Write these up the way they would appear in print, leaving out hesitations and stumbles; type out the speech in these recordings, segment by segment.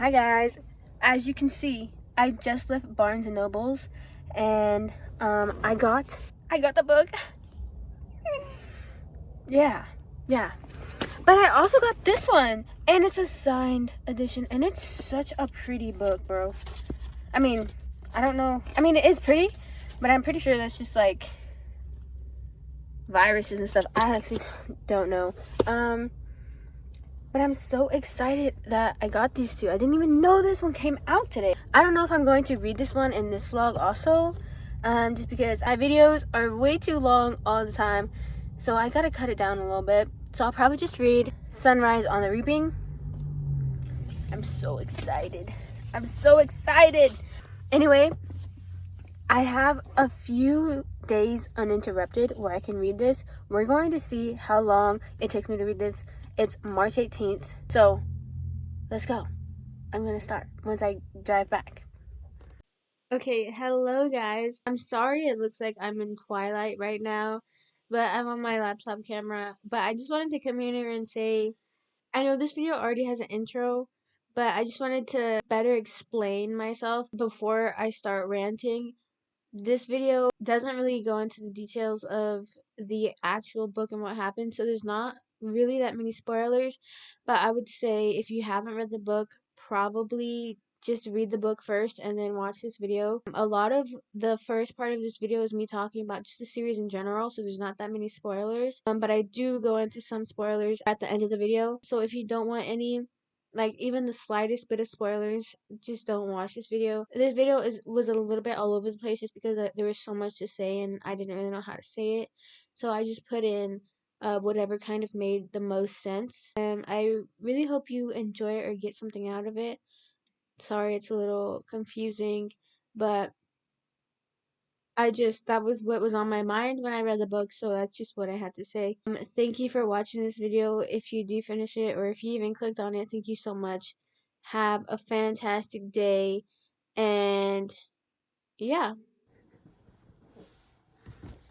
Hi guys, as you can see, I just left Barnes and Nobles, and I got the book. yeah, but I also got this one, and it's a signed edition, and it's such a pretty book, bro. I mean, I don't know. I mean, it is pretty, but I'm pretty sure that's just like viruses and stuff. I actually don't know. But I'm so excited that I got these two. I didn't even know this one came out today. I don't know if I'm going to read this one in this vlog also, just because my videos are way too long all the time, so I gotta cut it down a little bit. So I'll probably just read Sunrise on the Reaping. I'm so excited. I'm so excited. Anyway, I have a few days uninterrupted where I can read this. We're going to see how long it takes me to read this. It's March 18th, so let's go. I'm gonna start once I drive back. Okay, hello guys. I'm sorry it looks like I'm in Twilight right now, but I'm on my laptop camera. But I just wanted to come in here and say, I know this video already has an intro, but I just wanted to better explain myself before I start ranting. This video doesn't really go into the details of the actual book and what happened, so there's not really that many spoilers. But I would say if you haven't read the book, probably just read the book first and then watch this video. A lot of the first part of this video is me talking about just the series in general, so there's not that many spoilers. But I do go into some spoilers at the end of the video. So if you don't want any, like, even the slightest bit of spoilers, just don't watch this video. This video was a little bit all over the place just because there was so much to say and I didn't really know how to say it. So I just put in whatever kind of made the most sense. I really hope you enjoy it or get something out of it. Sorry it's a little confusing, but that was what was on my mind when I read the book, so that's just what I had to say. Thank you for watching this video. If you do finish it, or if you even clicked on it, thank you so much. Have a fantastic day, and yeah.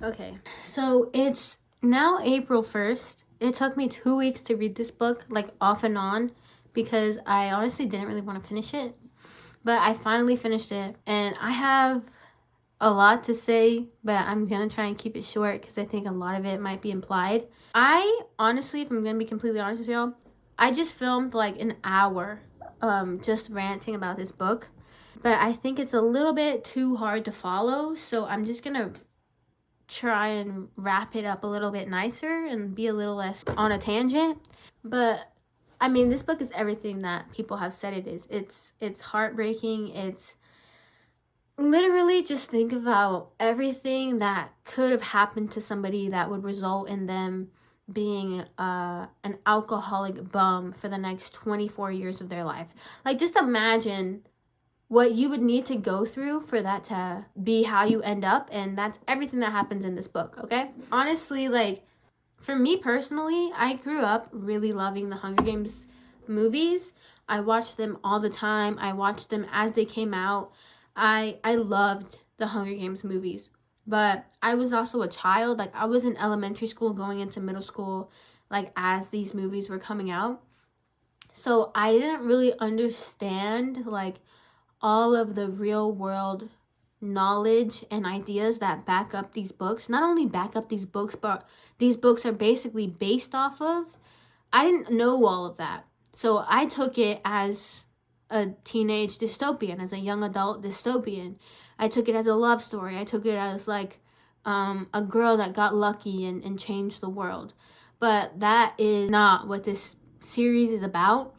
Okay, so it's now April 1st. It took me 2 weeks to read this book, like off and on, because I honestly didn't really want to finish it. But I finally finished it, and I have a lot to say, but I'm gonna try and keep it short because I think a lot of it might be implied. I honestly, if I'm gonna be completely honest with y'all, I just filmed like an hour just ranting about this book, but I think it's a little bit too hard to follow, so I'm just gonna try and wrap it up a little bit nicer and be a little less on a tangent. But I mean, this book is everything that people have said it is. It's heartbreaking. It's literally, just think about everything that could have happened to somebody that would result in them being an alcoholic bum for the next 24 years of their life. Like, just imagine what you would need to go through for that to be how you end up, and that's everything that happens in this book, okay? Honestly, like, for me personally, I grew up really loving the Hunger Games movies. I watched them all the time. I watched them as they came out. I loved the Hunger Games movies, but I was also a child. Like, I was in elementary school going into middle school, like, as these movies were coming out. So I didn't really understand, like, all of the real world knowledge and ideas that back up these books. Not only back up these books, but these books are basically based off of. I didn't know all of that. So I took it as a teenage dystopian, as a young adult dystopian. I took it as a love story. I took it as like a girl that got lucky and changed the world. But that is not what this series is about.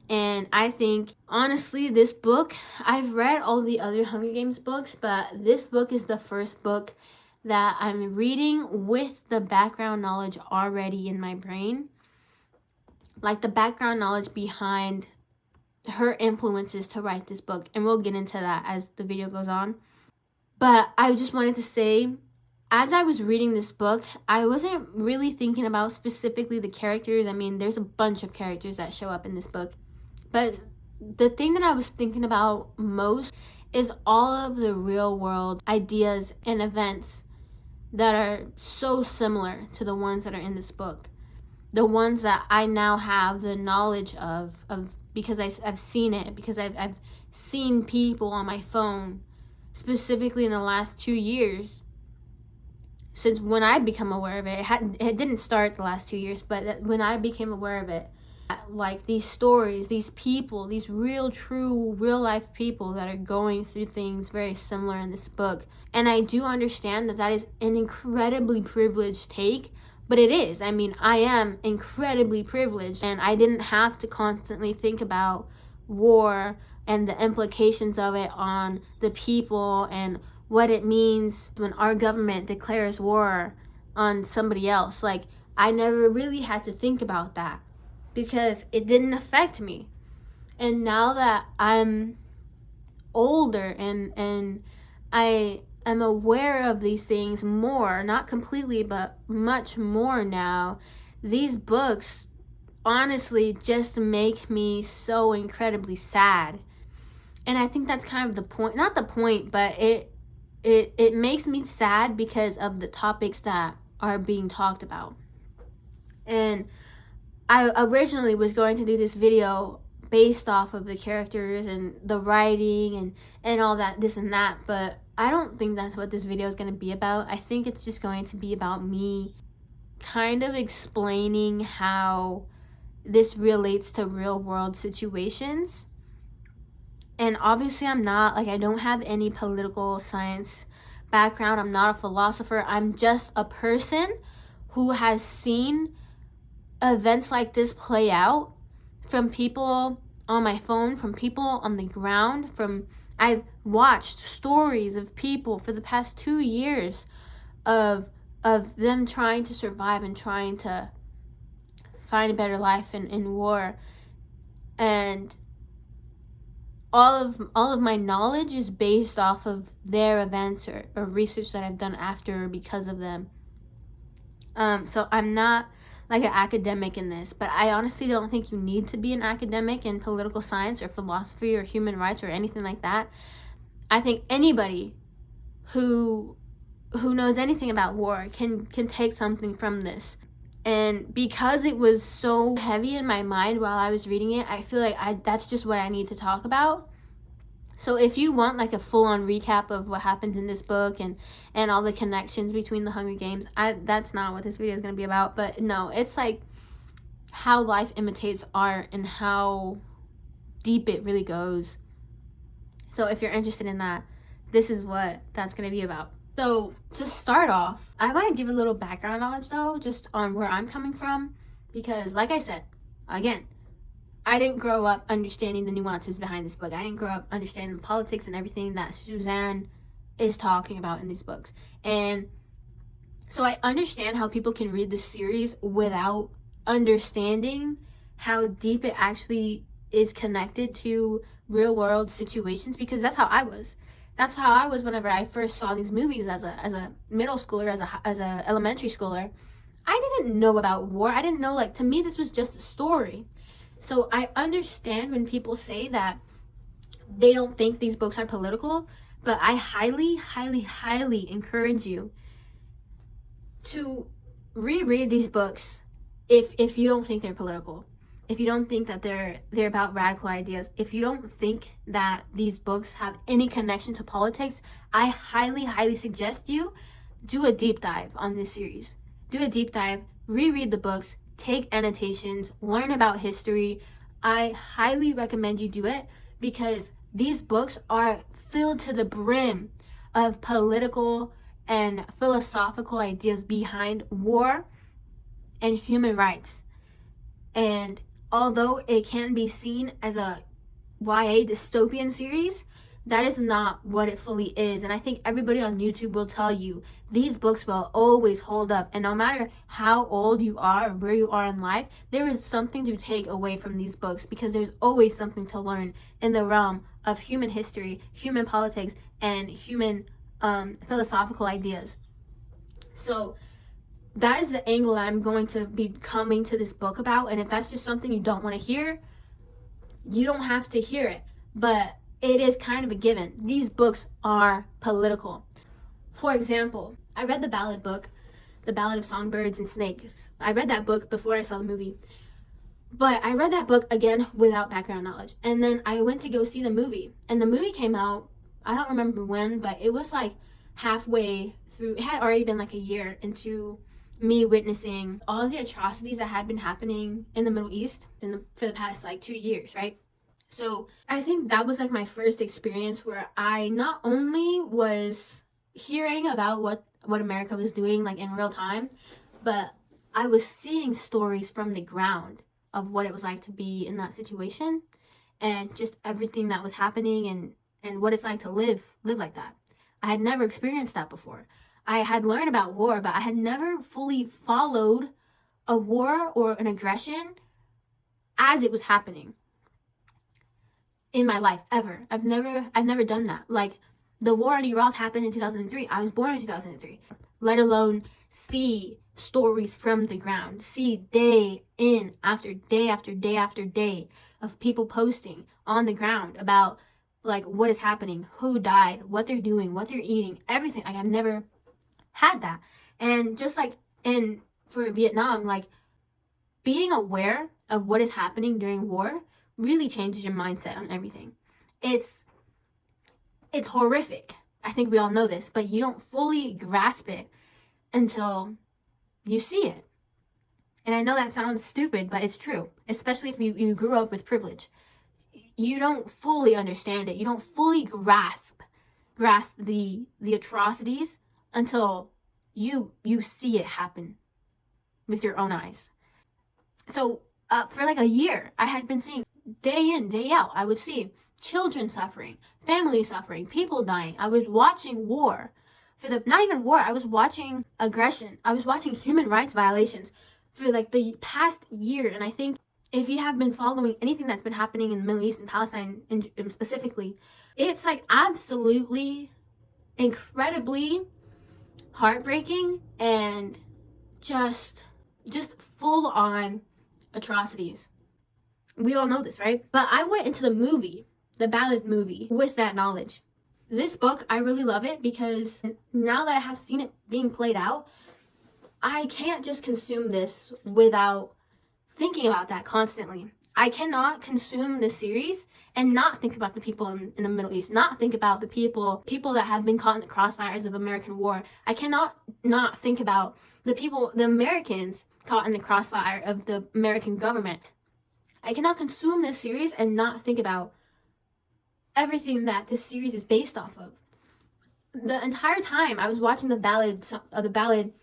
And I think, honestly, this book, I've read all the other Hunger Games books, but this book is the first book that I'm reading with the background knowledge already in my brain. Like, the background knowledge behind her influences to write this book. And we'll get into that as the video goes on. But I just wanted to say, as I was reading this book, I wasn't really thinking about specifically the characters. I mean, there's a bunch of characters that show up in this book. But the thing that I was thinking about most is all of the real world ideas and events that are so similar to the ones that are in this book. The ones that I now have the knowledge of because I've seen it, because I've seen people on my phone, specifically in the last 2 years, since when I become aware of it. It didn't start the last 2 years, but when I became aware of it, like these stories, these people, these true real life people that are going through things very similar in this book. And I do understand that is an incredibly privileged take, but it is. I mean, I am incredibly privileged, and I didn't have to constantly think about war and the implications of it on the people and what it means when our government declares war on somebody else. Like, I never really had to think about that because it didn't affect me. And now that I'm older and I am aware of these things more, not completely, but much more now, these books honestly just make me so incredibly sad. And I think that's kind of the point, not the point, but it makes me sad because of the topics that are being talked about. And I originally was going to do this video based off of the characters and the writing and all that, this and that, but I don't think that's what this video is going to be about. I think it's just going to be about me kind of explaining how this relates to real world situations. And obviously I don't have any political science background. I'm not a philosopher. I'm just a person who has seen events like this play out, from people on my phone, from people on the ground, I've watched stories of people for the past 2 years of them trying to survive and trying to find a better life in war. And all of my knowledge is based off of their events or research that I've done after or because of them. So I'm not like an academic in this, but I honestly don't think you need to be an academic in political science or philosophy or human rights or anything like that. I think anybody who knows anything about war can take something from this. And because it was so heavy in my mind while I was reading it, I feel like that's just what I need to talk about. So if you want like a full-on recap of what happens in this book and all the connections between the Hunger Games, that's not what this video is going to be about. But no, it's like how life imitates art and how deep it really goes. So if you're interested in that, this is what that's going to be about. So to start off, I want to give a little background knowledge though, just on where I'm coming from, because like I said, again, I didn't grow up understanding the nuances behind this book. I didn't grow up understanding the politics and everything that Suzanne is talking about in these books. And so I understand how people can read this series without understanding how deep it actually is connected to real world situations, because that's how I was. That's how I was whenever I first saw these movies as a middle schooler, as a elementary schooler. I didn't know about war. I didn't know, like, to me this was just a story. So I understand when people say that they don't think these books are political, but I highly, highly, highly encourage you to reread these books if you don't think they're political. If you don't think that they're about radical ideas, if you don't think that these books have any connection to politics, I highly, highly suggest you do a deep dive on this series. Do a deep dive, reread the books, take annotations, learn about history. I highly recommend you do it because these books are filled to the brim of political and philosophical ideas behind war and human rights. And although it can be seen as a YA dystopian series, that is not what it fully is. And I think everybody on YouTube will tell you these books will always hold up. And no matter how old you are or where you are in life, there is something to take away from these books, because there's always something to learn in the realm of human history, human politics, and human philosophical ideas. So that is the angle that I'm going to be coming to this book about. And if that's just something you don't want to hear, you don't have to hear it. But it is kind of a given. These books are political. For example, I read the ballad book, The Ballad of Songbirds and Snakes. I read that book before I saw the movie. But I read that book again without background knowledge. And then I went to go see the movie. And the movie came out, I don't remember when, but it was like halfway through. It had already been like a year into me witnessing all the atrocities that had been happening in the Middle East for the past like 2 years, right? So I think that was like my first experience where I not only was hearing about what America was doing like in real time, but I was seeing stories from the ground of what it was like to be in that situation and just everything that was happening and what it's like to live like that. I had never experienced that before. I had learned about war, but I had never fully followed a war or an aggression as it was happening in my life ever. I've never done that. Like the war in Iraq happened in 2003. I was born in 2003. Let alone see stories from the ground, see day in after day after day after day of people posting on the ground about like what is happening, who died, what they're doing, what they're eating, everything. Like I've never had that. And just like in for Vietnam, like being aware of what is happening during war really changes your mindset on everything. It's horrific. I think we all know this, but you don't fully grasp it until you see it. And I know that sounds stupid, but it's true, especially if you grew up with privilege. You don't fully understand it. You don't fully grasp the atrocities until you see it happen with your own eyes. So for like a year, I had been seeing day in, day out, I would see children suffering, families suffering, people dying. I was watching war. Not even war, I was watching aggression. I was watching human rights violations for like the past year. And I think if you have been following anything that's been happening in the Middle East and Palestine specifically, it's like absolutely incredibly heartbreaking and just full on atrocities. We all know this, right? But I went into the Ballad movie, with that knowledge. This book, I really love it because now that I have seen it being played out, I can't just consume this without thinking about that constantly. I cannot consume this series and not think about the people in the Middle East, not think about the people that have been caught in the crossfires of American war. I cannot not think about the Americans caught in the crossfire of the American government. I cannot consume this series and not think about everything that this series is based off of. The entire time I was watching the Ballad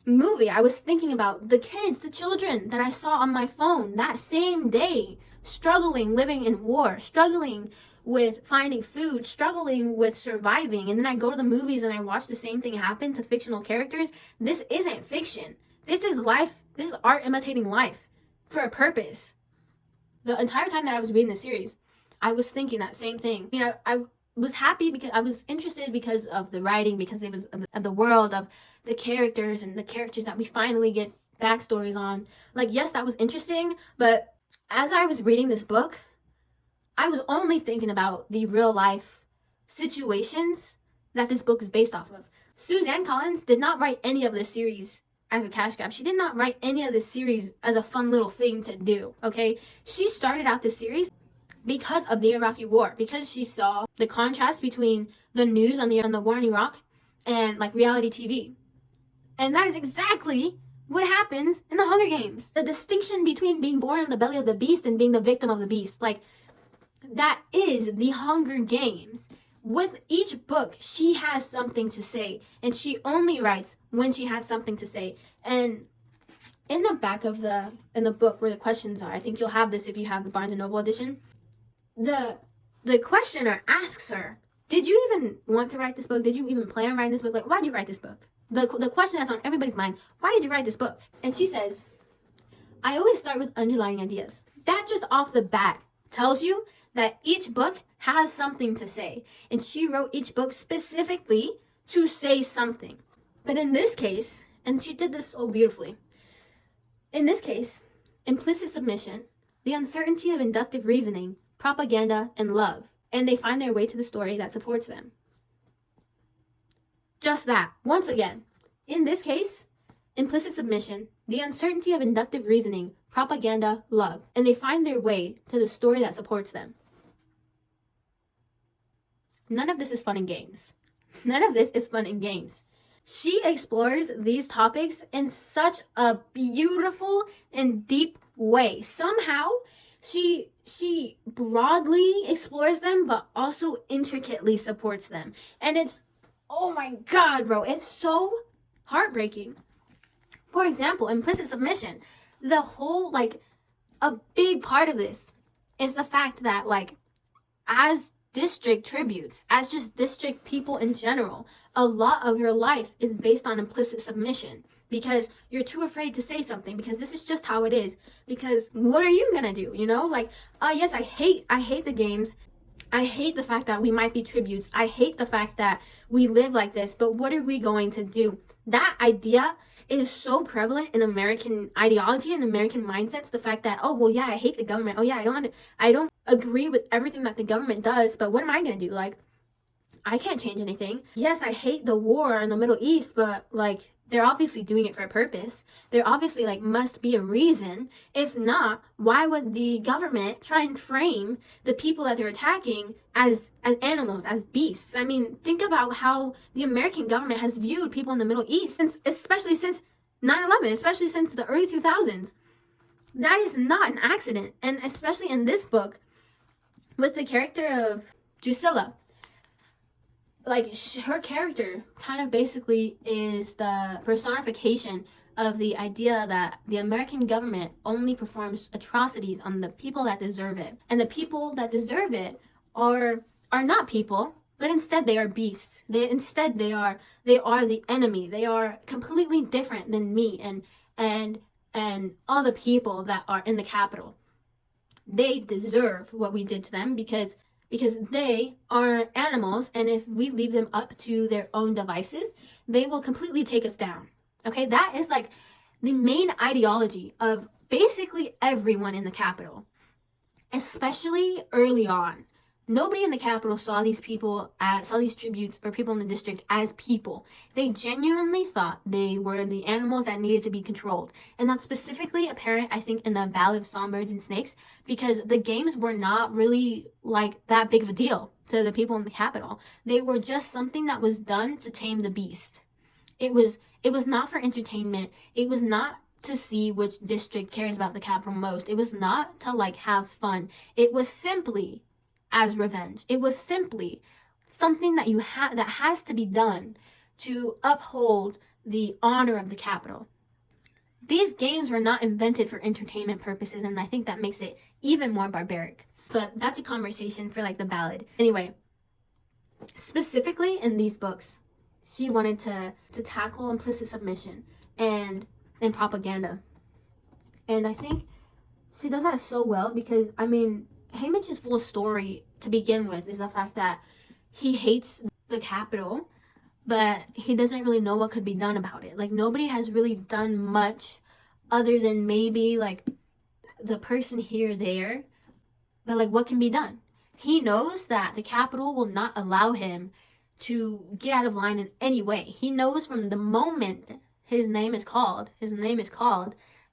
movie, I was thinking about the kids, the children that I saw on my phone that same day, struggling, living in war, struggling with finding food, struggling with surviving. And then I go to the movies and I watch the same thing happen to fictional characters. This isn't fiction. This is life. This is art imitating life for a purpose. The entire time that I was reading the series, I was thinking that same thing. You know, I was happy because I was interested because of the writing, because it was of the world, of the characters, and the characters that we finally get backstories on. Like, yes, that was interesting, but as I was reading this book, I was only thinking about the real life situations that this book is based off of. Suzanne Collins did not write any of this series as a cash grab. She did not write any of this series as a fun little thing to do, okay? She started out this series because of the Iraqi war, because she saw the contrast between the news on the war in Iraq and like reality TV. And that is exactly what happens in the Hunger Games. The distinction between being born in the belly of the beast and being the victim of the beast. Like, that is the Hunger Games. With each book, she has something to say, and she only writes when she has something to say. And in the back of in the book where the questions are, I think you'll have this if you have the Barnes & Noble edition, the questioner asks her, did you even want to write this book? Did you even plan on writing this book? Like, why did you write this book? The question that's on everybody's mind, why did you write this book? And she says, I always start with underlying ideas. That just off the bat tells you that each book has something to say. And she wrote each book specifically to say something. But in this case, and she did this so beautifully, in this case, implicit submission, the uncertainty of inductive reasoning, propaganda, and love, and they find their way to the story that supports them. Just that. Once again, in this case, implicit submission, the uncertainty of inductive reasoning, propaganda, love, and they find their way to the story that supports them. None of this is fun and games. None of this is fun and games. She explores these topics in such a beautiful and deep way. Somehow, she broadly explores them, but also intricately supports them. And it's, oh my god, bro, it's so heartbreaking. For example, implicit submission. The whole, like, a big part of this is the fact that, like, as district tributes, as just district people in general, a lot of your life is based on implicit submission because you're too afraid to say something because this is just how it is. Because what are you gonna do? You know, like, yes, I hate the games. I hate the fact that we might be tributes. I hate the fact that we live like this, but what are we going to do? That idea is so prevalent in American ideology and American mindsets. The fact that, oh, well, yeah, I hate the government. Oh, yeah, I don't agree with everything that the government does, but what am I going to do? Like, I can't change anything. Yes, I hate the war in the Middle East, but, like, they're obviously doing it for a purpose. There obviously, like, must be a reason. If not, why would the government try and frame the people that they're attacking as animals, as beasts? I mean, think about how the American government has viewed people in the Middle East, especially since 9/11, especially since the early 2000s. That is not an accident. And especially in this book, with the character of Drusilla, like, her character kind of basically is the personification of the idea that the American government only performs atrocities on the people that deserve it. And the people that deserve it are not people, but instead they are beasts. They are the enemy. They are completely different than me and all the people that are in the Capitol. They deserve what we did to them because they are animals, and if we leave them up to their own devices, they will completely take us down. Okay, that is like the main ideology of basically everyone in the Capitol, especially early on. Nobody in the Capitol saw these tributes or people in the district as people. They genuinely thought they were the animals that needed to be controlled. And that's specifically apparent, I think, in the Ballad of Songbirds and Snakes, because the games were not really, like, that big of a deal to the people in the Capitol. They were just something that was done to tame the beast. It was not for entertainment. It was not to see which district cares about the Capitol most. It was not to, like, have fun. It was simply as revenge. It was simply something that that has to be done to uphold the honor of the Capitol. These games were not invented for entertainment purposes, and I think that makes it even more barbaric. But that's a conversation for, like, the ballad. Anyway, specifically in these books, she wanted to tackle implicit submission and propaganda. And I think she does that so well because, I mean, Haymitch's full story to begin with is the fact that he hates the Capitol, but he doesn't really know what could be done about it. Like, nobody has really done much other than maybe, like, the person here or there, but, like, what can be done? He knows that the Capitol will not allow him to get out of line in any way. He knows from the moment his name is called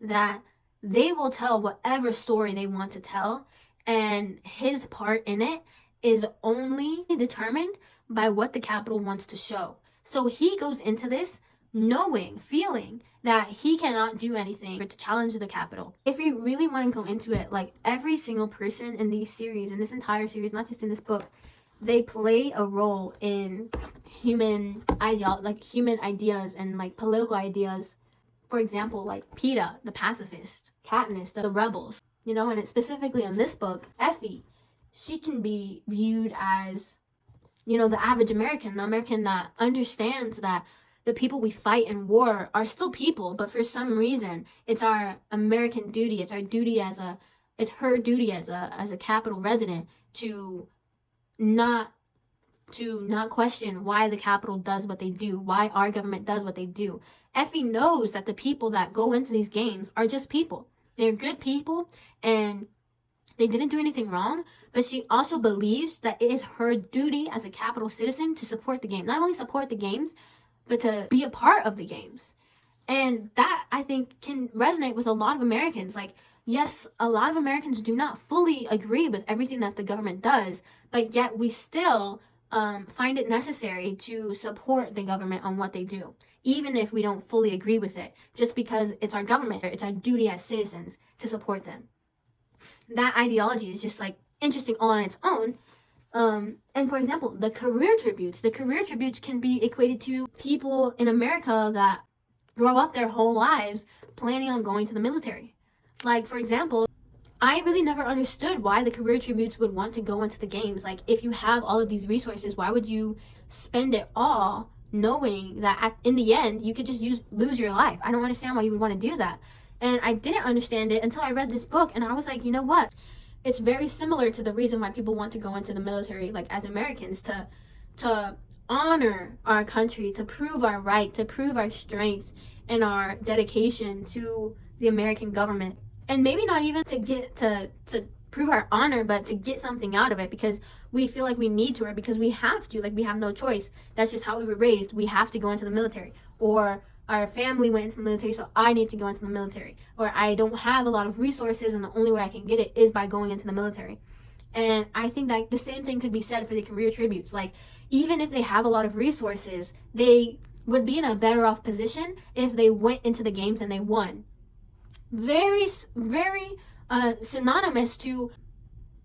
that they will tell whatever story they want to tell, and his part in it is only determined by what the Capitol wants to show. So he goes into this feeling that he cannot do anything to challenge the Capitol. If you really want to go into it, like, every single person in these series, in this entire series, not just in this book, they play a role in human ideas and, like, political ideas. For example, like PETA, the pacifist, Katniss, the rebels. You know, and it's specifically in this book, Effie, she can be viewed as, you know, the average American, the American that understands that the people we fight in war are still people, but for some reason, it's our American duty, it's her duty as a Capitol resident to not question why the Capitol does what they do, why our government does what they do. Effie knows that the people that go into these games are just people. They're good people, and they didn't do anything wrong, but she also believes that it is her duty as a Capitol citizen to support the game. Not only support the games, but to be a part of the games. And that, I think, can resonate with a lot of Americans. Like, yes, a lot of Americans do not fully agree with everything that the government does, but yet we still find it necessary to support the government on what they do, even if we don't fully agree with it, just because it's our government, it's our duty as citizens to support them. That ideology is just like interesting all on its own. And for example, the career tributes can be equated to people in America that grow up their whole lives planning on going to the military. Like, for example, I really never understood why the career tributes would want to go into the games. Like, if you have all of these resources, why would you spend it all knowing that in the end you could just lose your life? I don't understand why you would want to do that. And I didn't understand it until I read this book, and I was like, you know what? It's very similar to the reason why people want to go into the military, like as Americans, to honor our country, to prove our right, to prove our strength and our dedication to the American government. And maybe not even to get to prove our honor, but to get something out of it, because we feel like we need to, or because we have to, like we have no choice. That's just how we were raised. We have to go into the military, or our family went into the military, so I need to go into the military, or I don't have a lot of resources and the only way I can get it is by going into the military. And I think that the same thing could be said for the career tributes. Like, even if they have a lot of resources, they would be in a better off position if they went into the games and they won. Very, very synonymous to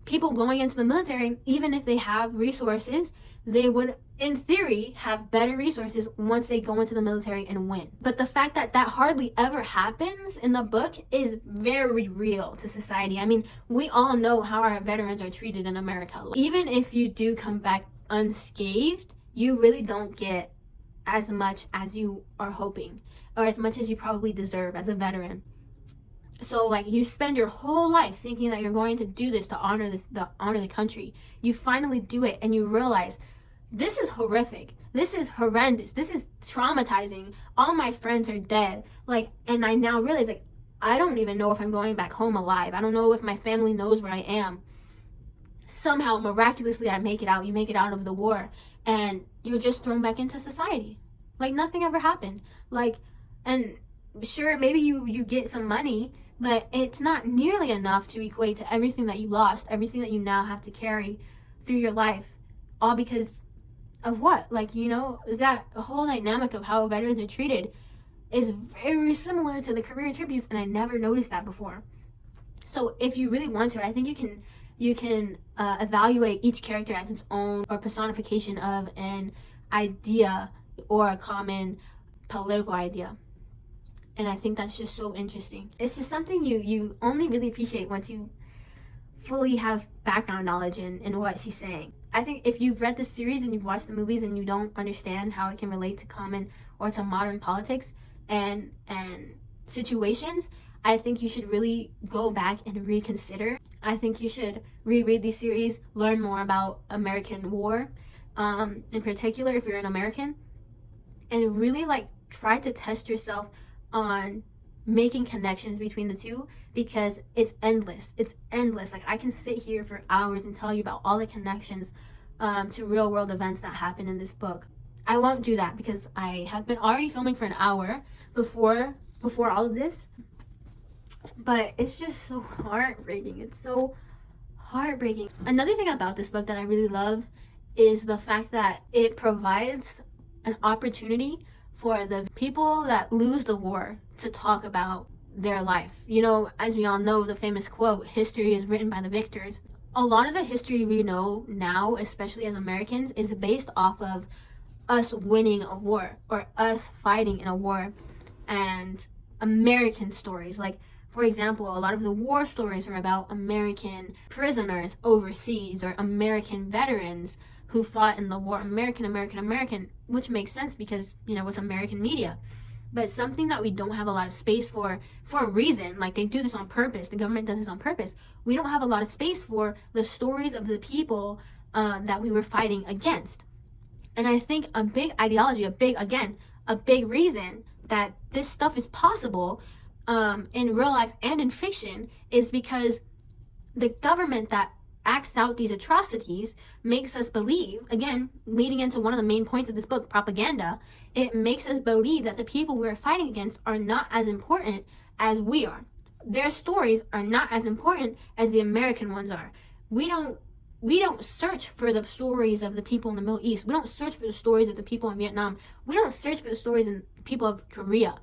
people going into the military. Even if they have resources, they would, in theory, have better resources once they go into the military and win. But the fact that that hardly ever happens in the book is very real to society. I mean, we all know how our veterans are treated in America. Even if you do come back unscathed, you really don't get as much as you are hoping, or as much as you probably deserve as a veteran. So, like, you spend your whole life thinking that you're going to do this to honor the country. You finally do it, and you realize, this is horrific. This is horrendous. This is traumatizing. All my friends are dead. Like, and I now realize, like, I don't even know if I'm going back home alive. I don't know if my family knows where I am. Somehow, miraculously, I make it out. You make it out of the war, and you're just thrown back into society. Like, nothing ever happened. Like, and sure, maybe you get some money, but it's not nearly enough to equate to everything that you lost, everything that you now have to carry through your life, all because of what? Like, you know, that whole dynamic of how veterans are treated is very similar to the career tributes, and I never noticed that before. So if you really want to, I think you can evaluate each character as its own, or personification of an idea or a common political idea. And I think that's just so interesting. It's just something you only really appreciate once you fully have background knowledge in what she's saying. I think if you've read the series and you've watched the movies and you don't understand how it can relate to common or to modern politics and situations, I think you should really go back and reconsider. I think you should reread these series, learn more about American war, in particular if you're an American, and really like try to test yourself on making connections between the two, because it's endless. Like, I can sit here for hours and tell you about all the connections to real world events that happen in this book. I won't do that because I have been already filming for an hour before all of this, but it's just so heartbreaking. It's so heartbreaking. Another thing about this book that I really love is the fact that it provides an opportunity for the people that lose the war to talk about their life. You know, as we all know, the famous quote, history is written by the victors. A lot of the history we know now, especially as Americans, is based off of us winning a war or us fighting in a war, and American stories. Like, for example, a lot of the war stories are about American prisoners overseas, or American veterans who fought in the war. American, which makes sense because, you know, it's American media. But something that we don't have a lot of space for a reason, like they do this on purpose, the government does this on purpose, we don't have a lot of space for the stories of the people that we were fighting against. And I think a big ideology, a big reason that this stuff is possible in real life and in fiction is because the government that acts out these atrocities makes us believe, again, leading into one of the main points of this book, propaganda, it makes us believe that the people we're fighting against are not as important as we are. Their stories are not as important as the American ones are. We don't search for the stories of the people in the Middle East. We don't search for the stories of the people in Vietnam. We don't search for the stories of the people of Korea,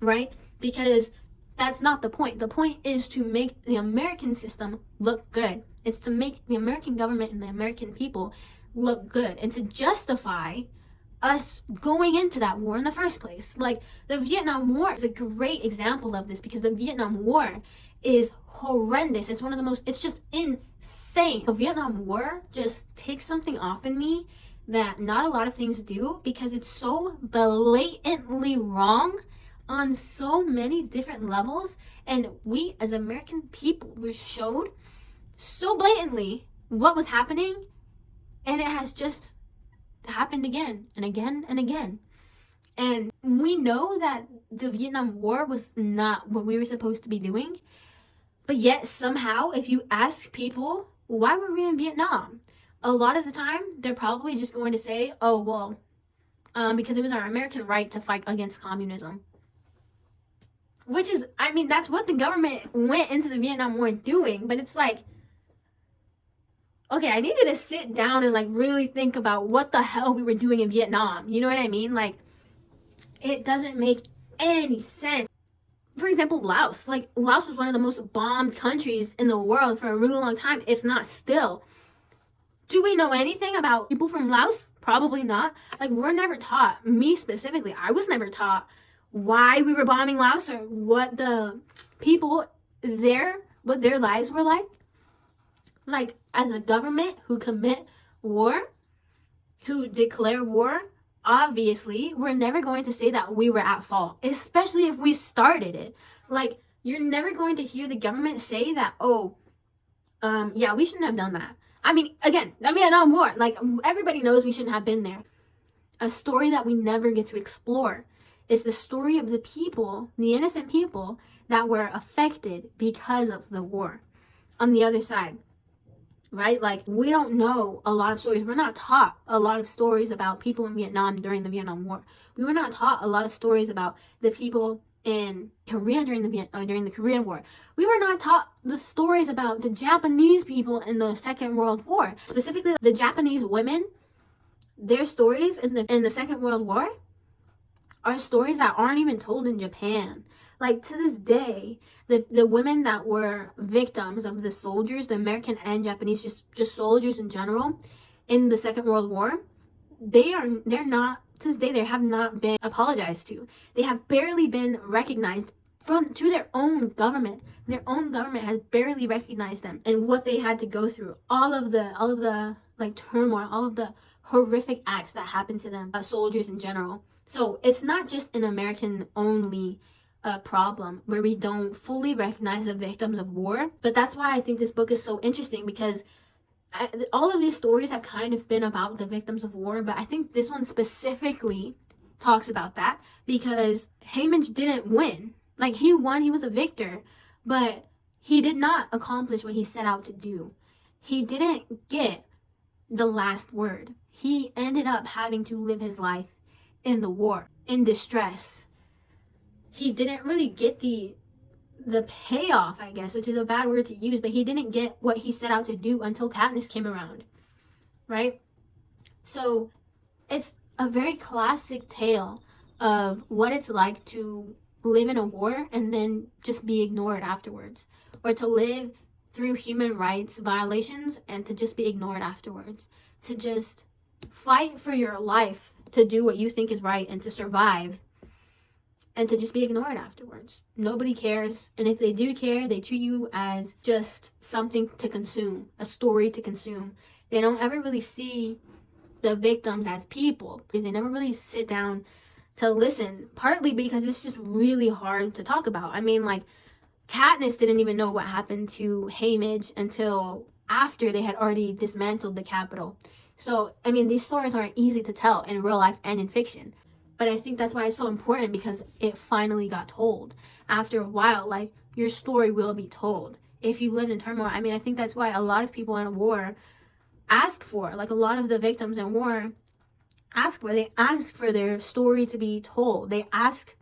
right? Because that's not the point. The point is to make the American system look good. It's to make the American government and the American people look good and to justify us going into that war in the first place. Like, the Vietnam War is a great example of this, because the Vietnam War is horrendous. It's one of the most, it's just insane. The Vietnam War just takes something off in me that not a lot of things do, because it's so blatantly wrong on so many different levels, and we as American people were showed so blatantly what was happening, and it has just happened again and again and again. And we know that the Vietnam War was not what we were supposed to be doing, but yet somehow, if you ask people, why were we in Vietnam? A lot of the time, they're probably just going to say, oh, well, because it was our American right to fight against communism. Which is, I mean, that's what the government went into the Vietnam War doing, but it's like, okay, I need you to sit down and, like, really think about what the hell we were doing in Vietnam. You know what I mean? Like, it doesn't make any sense. For example, Laos. Like, Laos was one of the most bombed countries in the world for a really long time, if not still. Do we know anything about people from Laos? Probably not. Like, we're never taught, me specifically, I was never taught why we were bombing Laos or what the people there, what their lives were like. Like, as a government who commit war, who declare war, obviously, we're never going to say that we were at fault, especially if we started it. Like, you're never going to hear the government say that, oh, yeah, we shouldn't have done that. I mean, again, the Vietnam War, like, everybody knows we shouldn't have been there. A story that we never get to explore is the story of the people, the innocent people that were affected because of the war on the other side, right? Like, we don't know a lot of stories. We're not taught a lot of stories about people in Vietnam during the Vietnam War. We were not taught a lot of stories about the people in Korea during the Korean War. We were not taught the stories about the Japanese people in the Second World War, specifically the Japanese women. Their stories in the Second World War are stories that aren't even told in Japan. Like, to this day, the women that were victims of the soldiers, the American and Japanese, just soldiers in general, in the Second World War, they're not, to this day, they have not been apologized to. They have barely been recognized to their own government. Their own government has barely recognized them and what they had to go through. All of the like turmoil, all of the horrific acts that happened to them, soldiers in general. So it's not just an American only problem where we don't fully recognize the victims of war. But that's why I think this book is so interesting, because all of these stories have kind of been about the victims of war, but I think this one specifically talks about that, because Haymitch didn't win. Like, he won, he was a victor, but he did not accomplish what he set out to do. He didn't get the last word. He ended up having to live his life in the war, in distress. He didn't really get the payoff, I guess, which is a bad word to use, but he didn't get what he set out to do until Katniss came around, right? So it's a very classic tale of what it's like to live in a war and then just be ignored afterwards, or to live through human rights violations and to just be ignored afterwards, to just fight for your life, to do what you think is right and to survive, and to just be ignored afterwards. Nobody cares, and if they do care, they treat you as just something to consume, a story to consume. They don't ever really see the victims as people. They never really sit down to listen, partly because it's just really hard to talk about. I mean, like, Katniss didn't even know what happened to Haymitch until after they had already dismantled the Capitol. So, I mean, these stories aren't easy to tell in real life and in fiction. But I think that's why it's so important, because it finally got told. After a while, like, your story will be told. if you've lived in turmoil. I mean, I think that's why a lot of people in a war ask for, like a lot of the victims in war they ask for their story to be told. They ask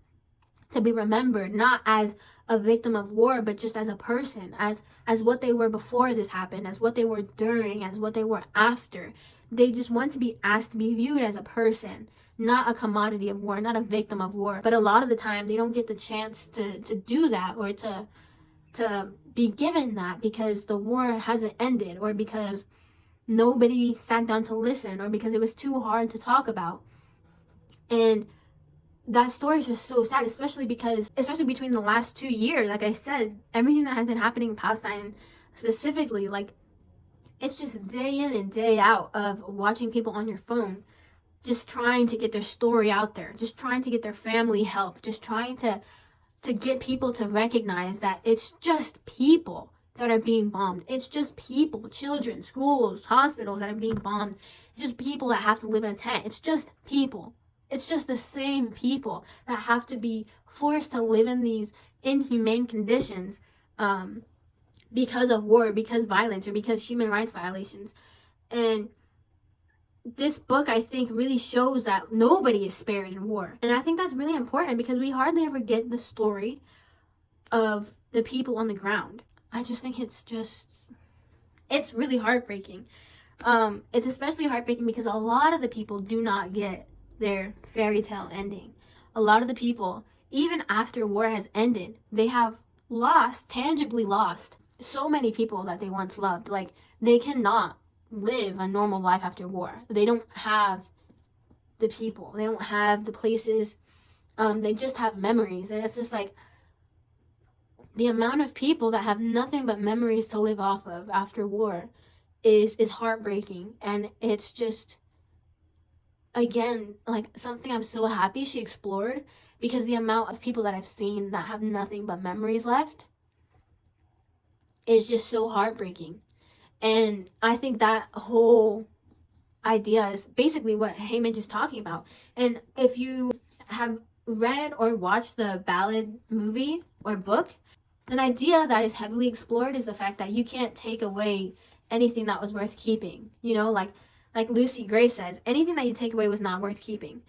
to be remembered, not as a victim of war, but just as a person, as what they were before this happened, as what they were during, as what they were after. They just want to be asked to be viewed as a person, not a commodity of war, not a victim of war. But a lot of the time they don't get the chance to do that, or to be given that, because the war hasn't ended, or because nobody sat down to listen, or because it was too hard to talk about. And that story is just so sad, especially between the last 2 years, like I said, everything that has been happening in Palestine specifically, like, it's just day in and day out of watching people on your phone just trying to get their story out there, just trying to get their family help, just trying to get people to recognize that it's just people that are being bombed. It's just people, children, schools, hospitals that are being bombed. It's just people that have to live in a tent. It's just people. It's just the same people that have to be forced to live in these inhumane conditions because of war, because violence, or because human rights violations. And this book, I think, really shows that nobody is spared in war. And I think that's really important, because we hardly ever get the story of the people on the ground. I just think it's really heartbreaking. It's especially heartbreaking because a lot of the people do not get their fairy tale ending. A lot of the people, even after war has ended, they have tangibly lost so many people that they once loved. Like, they cannot live a normal life after war. They don't have the people, they don't have the places, they just have memories. And it's just like, the amount of people that have nothing but memories to live off of after war is heartbreaking. And it's just, again, like, something I'm so happy she explored, because the amount of people that I've seen that have nothing but memories left is just so heartbreaking. And I think that whole idea is basically what Haymitch is talking about. And if you have read or watched the Ballad movie or book, an idea that is heavily explored is the fact that you can't take away anything that was worth keeping. You know, like Lucy Gray says, anything that you take away was not worth keeping.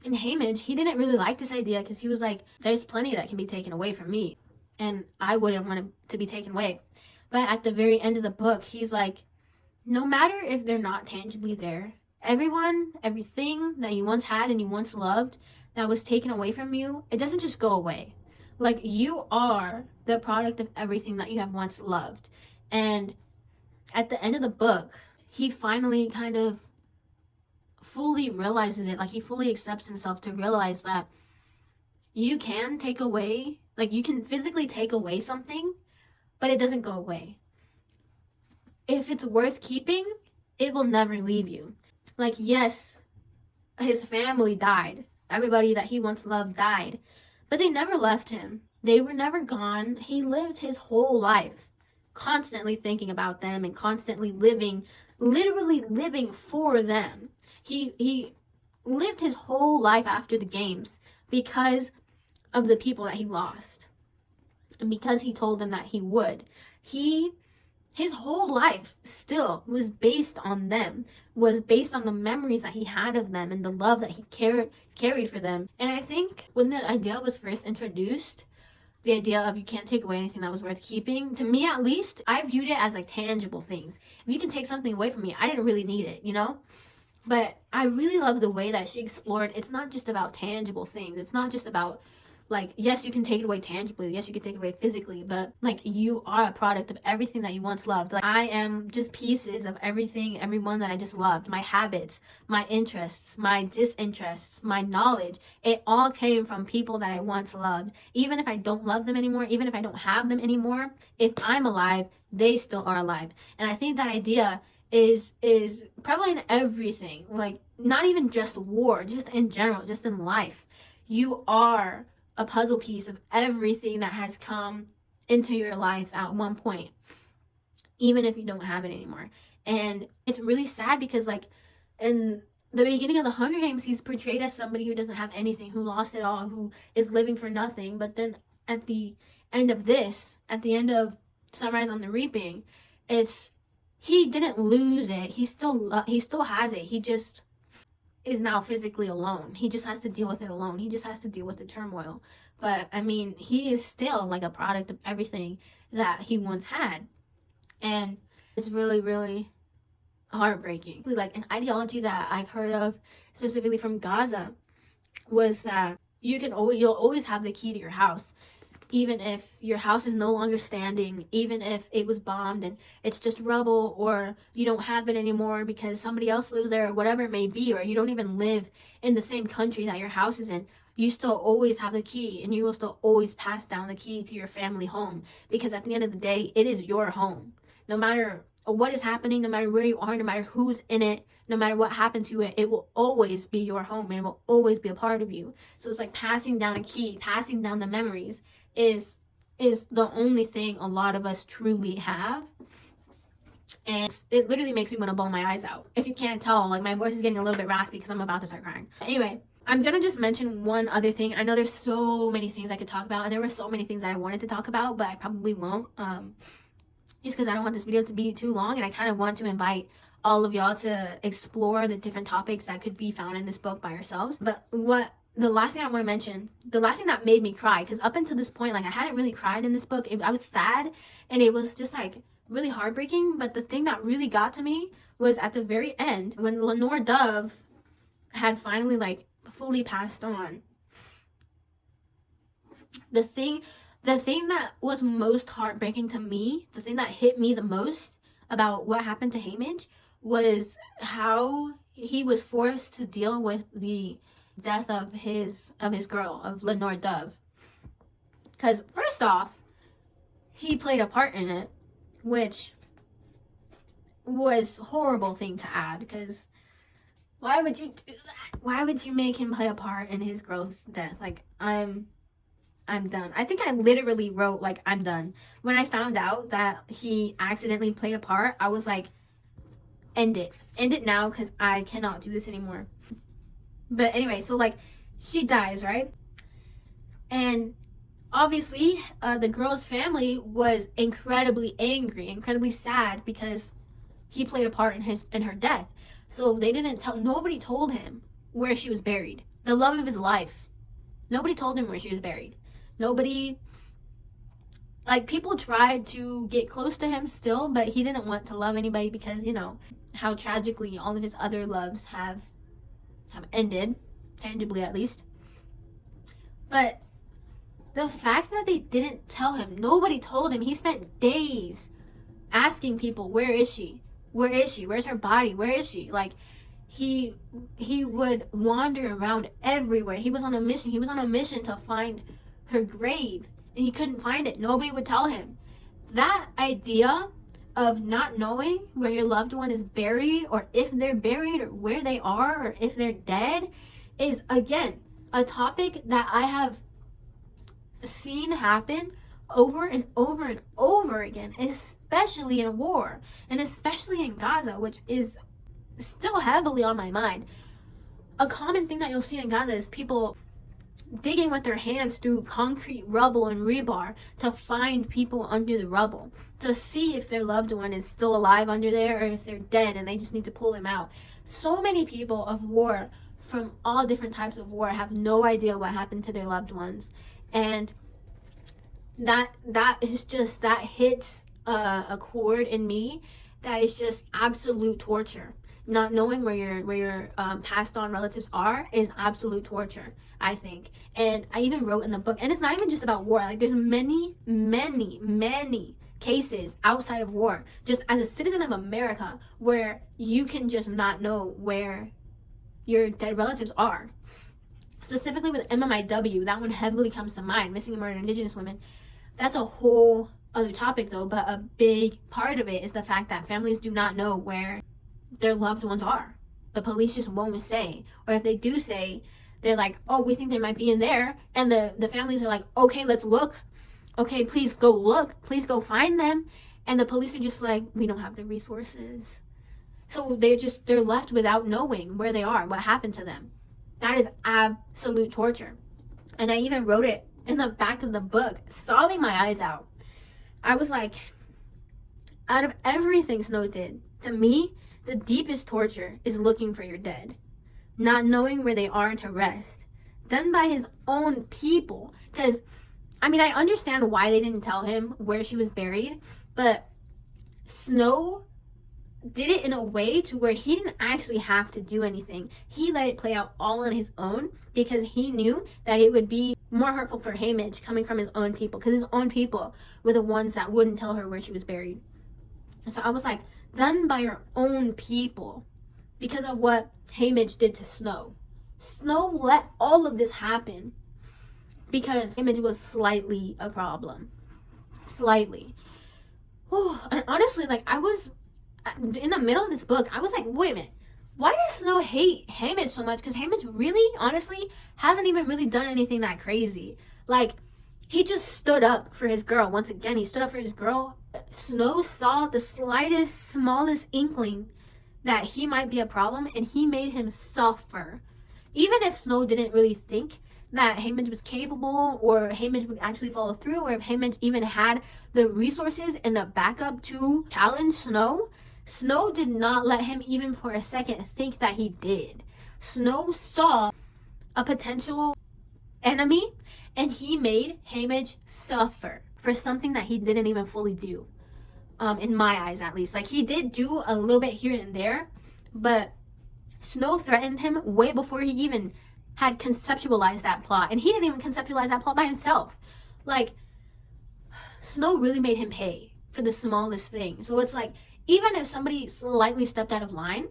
And Haymitch, he didn't really like this idea, because he was like, there's plenty that can be taken away from me, and I wouldn't want it to be taken away. But at the very end of the book, he's like, no matter if they're not tangibly there, everything that you once had and you once loved that was taken away from you, it doesn't just go away. Like, you are the product of everything that you have once loved. And at the end of the book, he finally kind of fully realizes it. Like, he fully accepts himself to realize that you can take away, like, you can physically take away something, but it doesn't go away. If it's worth keeping, it will never leave you. Like, yes, his family died. Everybody that he once loved died. But they never left him. They were never gone. He lived his whole life constantly thinking about them and constantly literally living for them. He lived his whole life after the games because of the people that he lost. And because he told them that he would. His whole life still was based on them, was based on the memories that he had of them and the love that he carried for them. And I think when the idea was first introduced, the idea of you can't take away anything that was worth keeping, to me at least, I viewed it as like tangible things. If you can take something away from me, I didn't really need it, you know? But I really love the way that she explored, it's not just about tangible things. It's not just about, like, yes, you can take it away tangibly. Yes, you can take it away physically. But, like, you are a product of everything that you once loved. Like, I am just pieces of everyone that I just loved. My habits, my interests, my disinterests, my knowledge. It all came from people that I once loved. Even if I don't love them anymore, even if I don't have them anymore, if I'm alive, they still are alive. And I think that idea is prevalent in everything. Like, not even just war, just in general, just in life. You are a puzzle piece of everything that has come into your life at one point, even if you don't have it anymore. And it's really sad because, like, in the beginning of the Hunger Games, he's portrayed as somebody who doesn't have anything, who lost it all, who is living for nothing. But then at the end of this, at the end of Sunrise on the Reaping, it's he didn't lose it. He still has it. He just is now physically alone. He just has to deal with it alone. He just has to deal with the turmoil. But I mean, he is still like a product of everything that he once had. And it's really, really heartbreaking. Like an ideology that I've heard of specifically from Gaza was that you'll always have the key to your house, even if your house is no longer standing, even if it was bombed and it's just rubble, or you don't have it anymore because somebody else lives there, or whatever it may be, or you don't even live in the same country that your house is in, you still always have the key, and you will still always pass down the key to your family home, because at the end of the day, it is your home. No matter what is happening, no matter where you are, no matter who's in it, no matter what happened to it, it will always be your home, and it will always be a part of you. So it's like passing down a key, passing down the memories is the only thing a lot of us truly have. And it literally makes me want to bawl my eyes out. If you can't tell, like, my voice is getting a little bit raspy because I'm about to start crying. Anyway, I'm gonna just mention one other thing. I know there's so many things I could talk about, and there were so many things that I wanted to talk about, but I probably won't, just because I don't want this video to be too long, and I kind of want to invite all of y'all to explore the different topics that could be found in this book by yourselves. But the last thing I want to mention, the last thing that made me cry, because up until this point, like, I hadn't really cried in this book. I was sad, and it was just like really heartbreaking. But the thing that really got to me was at the very end, when Lenore Dove had finally like fully passed on. The thing that was most heartbreaking to me, the thing that hit me the most about what happened to Haymitch, was how he was forced to deal with the death of his girl, of Lenore Dove. Because first off, he played a part in it, which was a horrible thing to add, because why would you do that? Why would you make him play a part in his girl's death? Like, I'm done. I think I literally wrote, like, I'm done. When I found out that he accidentally played a part, I was like, end it. End it now, because I cannot do this anymore. But anyway, so, like, she dies, right? And obviously, the girl's family was incredibly angry, incredibly sad, because he played a part in her death. So they didn't tell, nobody told him where she was buried. The love of his life. Nobody told him where she was buried. Nobody, like, people tried to get close to him still, but he didn't want to love anybody because, you know, how tragically all of his other loves have ended, tangibly at least. But the fact that they didn't tell him, nobody told him, he spent days asking people, where is she? Where is she? Where's her body? Where is she? Like, he would wander around everywhere. He was on a mission. He was on a mission to find her grave, and he couldn't find it. Nobody would tell him. That idea of not knowing where your loved one is buried, or if they're buried, or where they are, or if they're dead, is, again, a topic that I have seen happen over and over and over again, especially in war, and especially in Gaza, which is still heavily on my mind. A common thing that you'll see in Gaza is people digging with their hands through concrete rubble and rebar to find people under the rubble, to see if their loved one is still alive under there, or if they're dead and they just need to pull them out. So many people of war, from all different types of war, have no idea what happened to their loved ones, and that is just, that hits a chord in me that is just absolute torture. Not knowing where your passed on relatives are is absolute torture, I think. And I even wrote in the book, and it's not even just about war, like, there's many cases outside of war, just as a citizen of America, where you can just not know where your dead relatives are. Specifically with MMIW, that one heavily comes to mind, missing and murdered Indigenous women. That's a whole other topic though, but a big part of it is the fact that families do not know where their loved ones are. The police just won't say, or if they do say, they're like, oh, we think they might be in there, and the families are like, okay, let's look, okay, please go look, please go find them, and the police are just like, we don't have the resources. So they're left without knowing where they are, what happened to them. That is absolute torture. And I even wrote it in the back of the book, sobbing my eyes out. I was like, Out of everything Snow did, to me, the deepest torture is looking for your dead, not knowing where they are to rest, done by his own people. Because, I mean, I understand why they didn't tell him where she was buried, but Snow did it in a way to where he didn't actually have to do anything. He let it play out all on his own because he knew that it would be more hurtful for Haymitch coming from his own people, because his own people were the ones that wouldn't tell her where she was buried. And so I was like, done by your own people, because of what Haymitch did to Snow. Snow let all of this happen because Haymitch was slightly a problem. Slightly. Whew. And honestly, like, I was in the middle of this book, I was like, wait a minute, why does Snow hate Haymitch so much? Because Haymitch really, honestly, hasn't even really done anything that crazy. Like, he just stood up for his girl. Once again, he stood up for his girl. Snow saw the slightest, smallest inkling that he might be a problem, and he made him suffer. Even if Snow didn't really think that Haymitch was capable, or Haymitch would actually follow through, or if Haymitch even had the resources and the backup to challenge Snow, Snow did not let him even for a second think that he did. Snow saw a potential enemy, and he made Haymitch suffer for something that he didn't even fully do. In my eyes, at least. Like, he did do a little bit here and there, but Snow threatened him way before he even had conceptualized that plot. And he didn't even conceptualize that plot by himself. Like, Snow really made him pay for the smallest thing. So it's like, even if somebody slightly stepped out of line,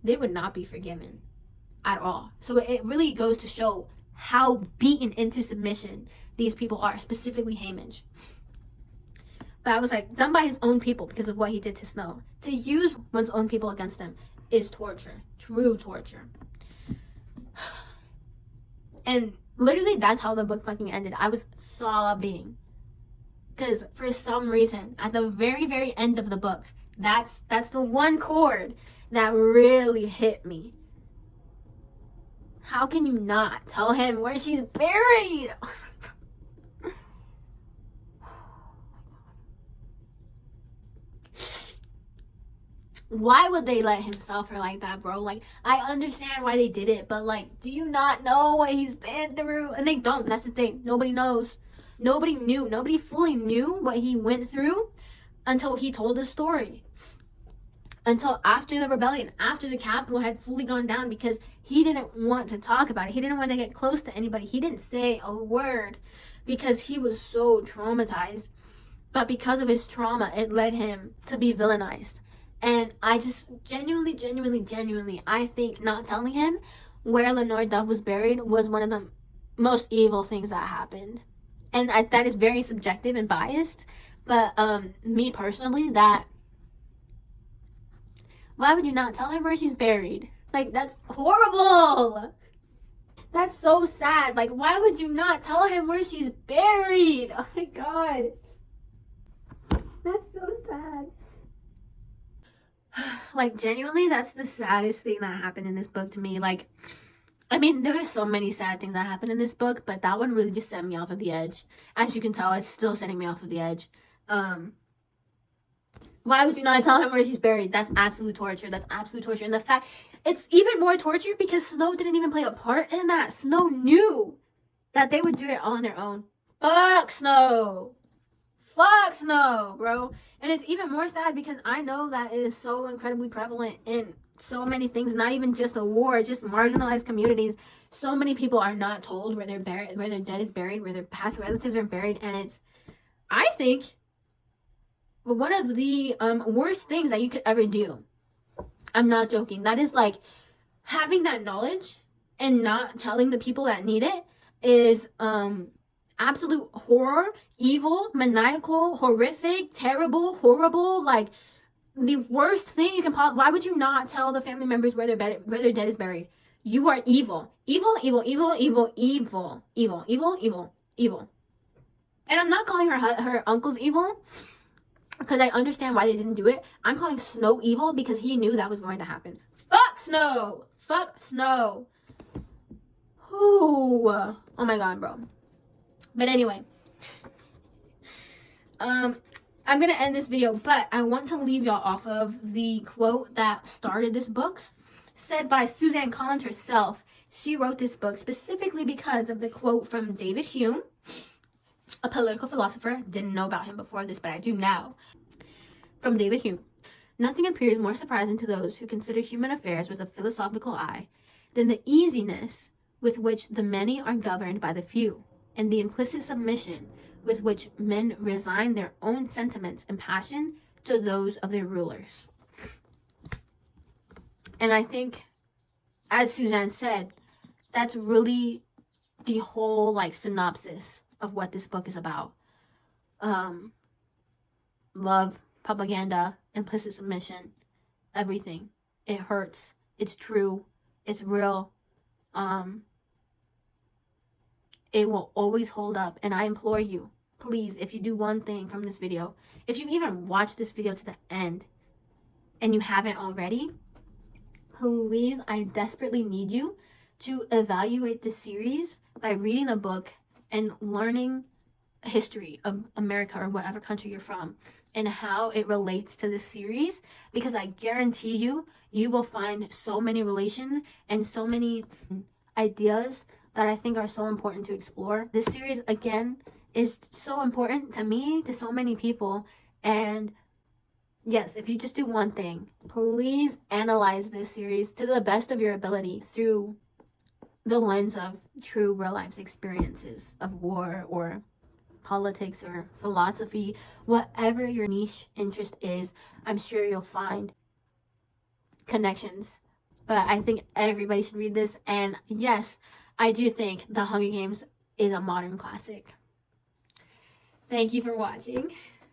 they would not be forgiven at all. So it really goes to show how beaten into submission these people are, specifically Haymitch. But I was like, done by his own people because of what he did to Snow. To use one's own people against him is torture. True torture. And literally, that's how the book fucking ended. I was sobbing. Because for some reason, at the very, very end of the book, that's the one chord that really hit me. How can you not tell him where she's buried? Why would they let him suffer like that, bro? Like, I understand why they did it, but like, do you not know what he's been through? And they don't. That's the thing. Nobody knows. Nobody knew. Nobody fully knew what he went through until he told his story. Until after the rebellion, after the capital had fully gone down, because he didn't want to talk about it. He didn't want to get close to anybody. He didn't say a word because he was so traumatized. But because of his trauma, it led him to be villainized. And I just genuinely, I think not telling him where Lenore Dove was buried was one of the most evil things that happened. And that is very subjective and biased. But me personally, why would you not tell him where she's buried? Like, that's horrible. That's so sad. Like, why would you not tell him where she's buried? Oh my god. That's so sad. Like, genuinely, that's the saddest thing that happened in this book to me. Like, I mean, there were so many sad things that happened in this book, but that one really just set me off of the edge. As you can tell, it's still setting me off of the edge. Why would you not tell him where she's buried? That's absolute torture. That's absolute torture. And the fact, it's even more torture because Snow didn't even play a part in that. Snow knew that they would do it all on their own. Fuck Snow. Fuck Snow, bro. And it's even more sad because I know that it is so incredibly prevalent in so many things, not even just a war, just marginalized communities. So many people are not told where they're buried, where their dead is buried, where their past relatives are buried, and it's, I think, one of the worst things that you could ever do. I'm not joking. That is like having that knowledge and not telling the people that need it is absolute horror, evil, maniacal, horrific, terrible, horrible, like the worst thing you can possibly. Why would you not tell the family members where their dead is buried? You are evil. Evil. And I'm not calling her uncles evil because I understand why they didn't do it. I'm calling Snow evil because he knew that was going to happen. Fuck Snow. Fuck Snow. Ooh. Oh my god, bro. But anyway, I'm going to end this video, but I want to leave y'all off of the quote that started this book, said by Suzanne Collins herself. She wrote this book specifically because of the quote from David Hume, a political philosopher. Didn't know about him before this, but I do now. From David Hume. Nothing appears more surprising to those who consider human affairs with a philosophical eye than the easiness with which the many are governed by the few, and the implicit submission with which men resign their own sentiments and passion to those of their rulers. And I think, as Suzanne said, that's really the whole like synopsis of what this book is about. Love, propaganda, implicit submission, everything. It hurts. It's true. It's real. It will always hold up. And I implore you, please, if you do one thing from this video, if you even watch this video to the end and you haven't already, please, I desperately need you to evaluate this series by reading the book and learning history of America or whatever country you're from and how it relates to this series, because I guarantee you, you will find so many relations and so many ideas that I think are so important to explore. This series, again, is so important to me, to so many people. And yes, if you just do one thing, please analyze this series to the best of your ability through the lens of true real life experiences of war or politics or philosophy. Whatever your niche interest is, I'm sure you'll find connections. But I think everybody should read this. And yes, I do think The Hunger Games is a modern classic. Thank you for watching.